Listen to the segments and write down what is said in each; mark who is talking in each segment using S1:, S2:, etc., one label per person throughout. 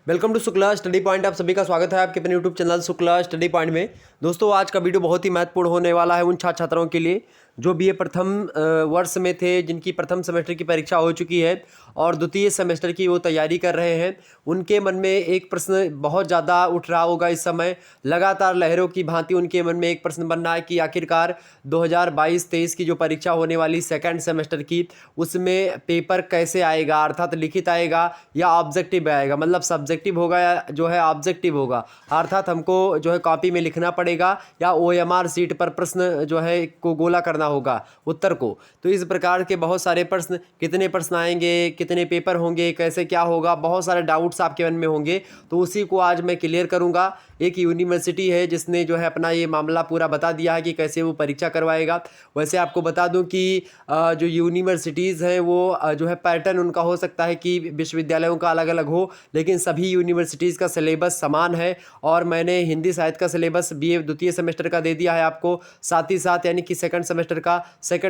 S1: Welcome to Shukla study point. आप सभी का स्वागत है आपके अपने YouTube channel Shukla study point में। दोस्तों, आज का वीडियो बहुत ही महत्वपूर्ण होने वाला है उन छात्र छात्राओं के लिए जो बीए प्रथम वर्ष में थे, जिनकी प्रथम सेमेस्टर की परीक्षा हो चुकी है और द्वितीय सेमेस्टर की वो तैयारी कर रहे हैं। उनके मन में एक प्रश्न बहुत ज़्यादा उठ रहा होगा इस समय, लगातार लहरों की भांति उनके मन में एक प्रश्न बन रहा है कि आखिरकार 2022-23 की जो परीक्षा होने वाली सेकंड सेमेस्टर की, उसमें पेपर कैसे आएगा, अर्थात लिखित आएगा या ऑब्जेक्टिव आएगा। मतलब सब्जेक्टिव होगा या जो है ऑब्जेक्टिव होगा, अर्थात हमको जो है कॉपी में लिखना पड़ेगा या ओएमआर सीट पर प्रश्न जो है को गोला करना होगा उत्तर को। तो इस प्रकार के बहुत सारे प्रश्न, कितने प्रश्न आएंगे, कितने पेपर होंगे, कैसे क्या होगा, बहुत सारे डाउट्स आपके मन में होंगे। तो उसी को आज मैं क्लियर करूंगा। एक यूनिवर्सिटी है जिसने जो है अपना ये मामला पूरा बता दिया है कि कैसे वो परीक्षा करवाएगा। वैसे आपको बता दूं कि जो यूनिवर्सिटीज़ हैं वो जो है पैटर्न उनका हो सकता है कि विश्वविद्यालयों का अलग अलग हो, लेकिन सभी यूनिवर्सिटीज़ का सिलेबस समान है। और मैंने हिंदी साहित्य का सिलेबस बीए द्वितीय सेमेस्टर का दे दिया है आपको, साथ ही साथ यानी कि सेकंड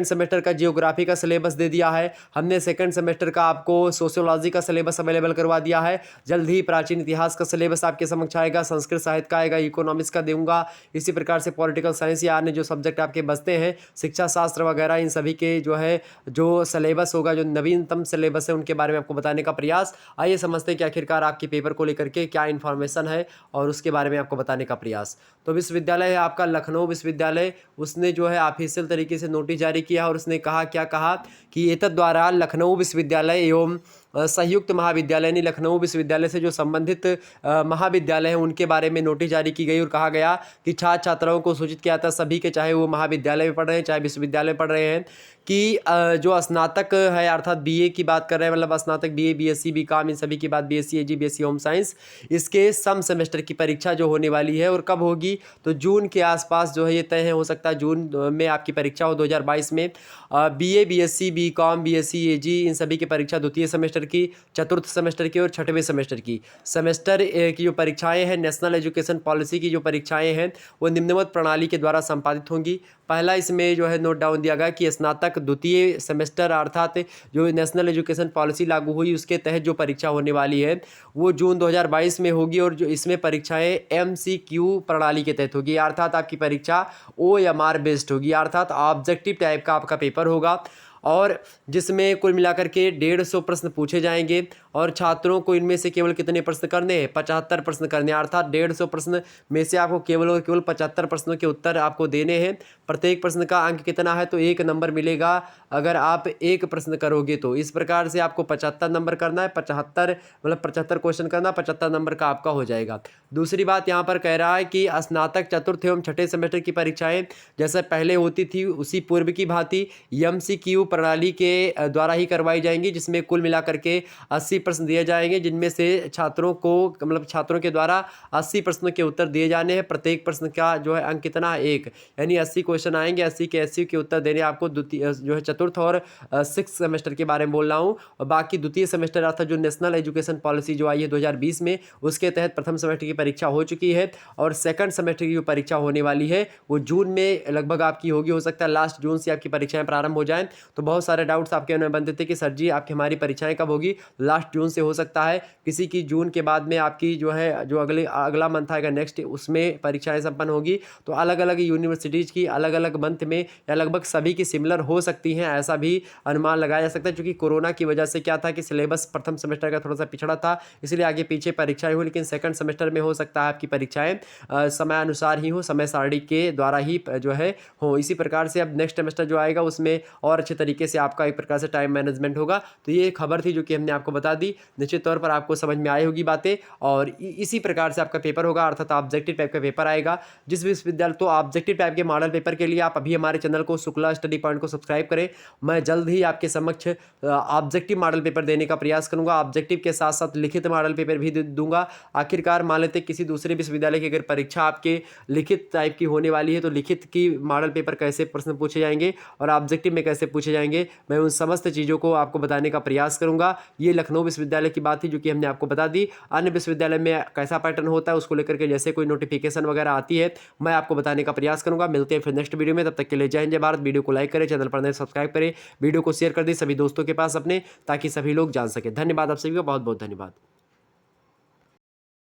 S1: सेमेस्टर का जियोग्राफी का सिलेबस दे दिया है। हमने सेकंड सेमेस्टर का आपको सोशियोलॉजी का सिलेबस अवेलेबल करवा दिया है। जल्द ही प्राचीन इतिहास का सिलेबस आपके समक्ष आएगा, संस्कृत साहित्य का आएगा, इकोनॉमिक्स का दूंगा। इसी प्रकार से पॉलिटिकल साइंस या अन्य जो सब्जेक्ट आपके बचते हैं, शिक्षा शास्त्र वगैरह, इन सभी के जो है जो सिलेबस होगा, जो नवीनतम सिलेबस है, उनके बारे में आपको बताने का प्रयास। आइए समझते हैं कि आखिरकार आपके पेपर को लेकर के क्या इन्फॉर्मेशन है और उसके बारे में आपको बताने का प्रयास। तो विश्वविद्यालय है आपका लखनऊ विश्वविद्यालय, उसने जो है ऑफिशियल तरीके से नोटिस जारी किया और उसने कहा क्या कहा कि एतद् द्वारा लखनऊ विश्वविद्यालय एवं संयुक्त महाविद्यालय यानी लखनऊ विश्वविद्यालय से जो संबंधित महाविद्यालय हैं उनके बारे में नोटिस जारी की गई और कहा गया कि छात्र छात्राओं को सूचित किया था, सभी के, चाहे वो महाविद्यालय में पढ़ रहे हैं चाहे विश्वविद्यालय में पढ़ रहे हैं, कि जो स्नातक है अर्थात बीए की बात कर रहे हैं, मतलब स्नातक बीए, बीएससी, बीकॉम, इन सभी की बात, बीएससी एजी, बीएससी होम साइंस, इसके सम सेमेस्टर की परीक्षा जो होने वाली है और कब होगी, तो जून के आसपास जो है ये तय है। हो सकता है जून में आपकी परीक्षा हो 2022 में। बीए, बीएससी, बीकॉम, बीएससी एजी, इन सभी की परीक्षा द्वितीय सेमेस्टर की, चतुर्थ सेमेस्टर की और छठवें सेमेस्टर की सेमेस्टर की जो परीक्षाएं हैं, नेशनल एजुकेशन पॉलिसी की जो परीक्षाएं हैं, वो निम्नवत प्रणाली के द्वारा संपादित होंगी। पहला इसमें जो है नोट डाउन दिया गया कि स्नातक द्वितीय सेमेस्टर अर्थात जो नेशनल एजुकेशन पॉलिसी लागू हुई उसके तहत जो परीक्षा होने वाली है वो जून 2022 में होगी और जो इसमें परीक्षाएं एमसीक्यू प्रणाली के तहत होगी, अर्थात आपकी परीक्षा ओएमआर बेस्ड होगी, अर्थात ऑब्जेक्टिव टाइप का आपका पेपर होगा और जिसमें कुल मिलाकर के 150 प्रश्न पूछे जाएंगे और छात्रों को इनमें से केवल कितने प्रश्न करने हैं, 75 प्रश्न करने हैं, अर्थात 150 प्रश्न में से आपको केवल और केवल 75 प्रश्नों के उत्तर आपको देने हैं। प्रत्येक प्रश्न का अंक कितना है, तो 1 नंबर मिलेगा अगर आप एक प्रश्न करोगे तो। इस प्रकार से आपको 75 नंबर करना है, 75 मतलब 75 क्वेश्चन करना, 75 नंबर का आपका हो जाएगा। दूसरी बात यहाँ पर कह रहा है कि स्नातक चतुर्थ एवं छठे सेमेस्टर की परीक्षाएं जैसे पहले होती थी उसी पूर्व की भांति एमसीक्यू प्रणाली के द्वारा ही करवाई जाएंगी, जिसमें कुल मिलाकर के 80 प्रश्न दिए जाएंगे, जिनमें से छात्रों को मतलब छात्रों के द्वारा 80 प्रश्नों के उत्तर दिए जाने हैं। प्रत्येक प्रश्न का जो है अंक कितना है, 1, यानी 80 क्वेश्चन आएंगे, 80 के 80 के उत्तर देने आपको द्वितीय जो है चतुर्थ और सिक्स सेमेस्टर के बारे में बोल रहा हूँ। और बाकी द्वितीय सेमेस्टर अर्थात जो नेशनल एजुकेशन पॉलिसी जो आई है 2020 में, उसके तहत प्रथम सेमेस्टर की परीक्षा हो चुकी है और सेकंड सेमेस्टर की जो परीक्षा होने वाली है वो जून में लगभग आपकी होगी। हो सकता है लास्ट जून से आपकी परीक्षाएं प्रारंभ हो जाएं। तो बहुत सारे डाउट्स आपके मन में बनते थे कि सर जी आपकी हमारी परीक्षाएं कब होगी, लास्ट जून से हो सकता है, किसी की जून के बाद में आपकी जो है जो अगला मंथ आएगा नेक्स्ट, उसमें परीक्षाएं संपन्न होगी। तो अलग अलग यूनिवर्सिटीज़ की अलग अलग मंथ में या लगभग सभी की सिमिलर हो सकती हैं, ऐसा भी अनुमान लगाया जा सकता है। क्योंकि कोरोना की वजह से क्या था कि सिलेबस प्रथम सेमेस्टर का थोड़ा सा पिछड़ा था, इसलिए आगे पीछे परीक्षाएं हुई, लेकिन सेकंड सेमेस्टर में हो सकता है आपकी परीक्षाएं समयानुसार ही हो, समय सारणी के द्वारा ही जो है हो। इसी प्रकार से अब नेक्स्ट सेमेस्टर जो आएगा उसमें और अच्छे तरीके से आपका एक प्रकार से टाइम मैनेजमेंट होगा। तो ये एक खबर थी जो कि हमने आपको बता दी, निश्चित तौर पर आपको समझ में आई होगी बातें। और इसी प्रकार से आपका पेपर होगा, अर्थात ऑब्जेक्टिव टाइप का पेपर आएगा। जिस विश्वविद्यालय तो ऑब्जेक्टिव टाइप के मॉडल पेपर के लिए आप अभी हमारे चैनल को शुक्ला स्टडी पॉइंट को सब्सक्राइब करें। मैं जल्द ही आपके समक्ष ऑब्जेक्टिव मॉडल पेपर देने का प्रयास करूंगा, ऑब्जेक्टिव के साथ साथ लिखित मॉडल पेपर भी दूंगा। आखिरकार मान लेते किसी दूसरे विश्वविद्यालय की अगर परीक्षा आपके लिखित टाइप की होने वाली है तो लिखित की मॉडल पेपर कैसे प्रश्न पूछे जाएंगे और ऑब्जेक्टिव में कैसे पूछे जाएंगे, मैं उन समस्त चीज़ों को आपको बताने का प्रयास करूंगा। ये लखनऊ विश्वविद्यालय की बात थी जो कि हमने आपको बता दी। अन्य विश्वविद्यालय में कैसा पैटर्न होता है उसको लेकर के जैसे कोई नोटिफिकेशन वगैरह आती है मैं आपको बताने का प्रयास करूंगा। मिलते हैं फिर नेक्स्ट वीडियो में, तब तक के लिए जय हिंद जय भारत। वीडियो को लाइक करें, चैनल पर नए सब्सक्राइब करें, वीडियो को शेयर कर दें सभी दोस्तों के पास अपने, ताकि सभी लोग जान सकें। धन्यवाद आप सभी का, बहुत बहुत धन्यवाद।